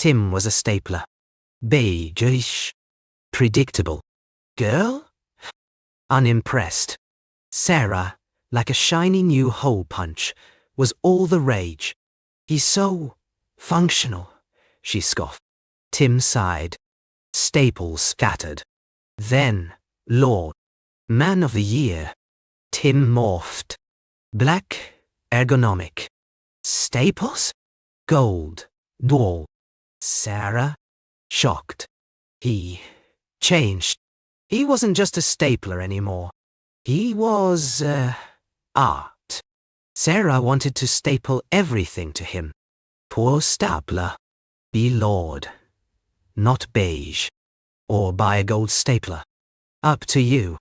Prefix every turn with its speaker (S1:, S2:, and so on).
S1: Tim was a stapler. Beige. Predictable. Girl? Unimpressed. Sarah, like a shiny new hole punch, was all the rage. He's so functional, she scoffed. Tim sighed. Staples scattered. Then, Lorde. Man of the Year. Tim morphed. Black, ergonomic. Staples? Gold, dual. Sarah? Shocked. He changed. He wasn't just a stapler anymore. He was, art. Sarah wanted to staple everything to him. Poor stapler. Be Lorde. Not Beige. Or buy a gold stapler. Up to you.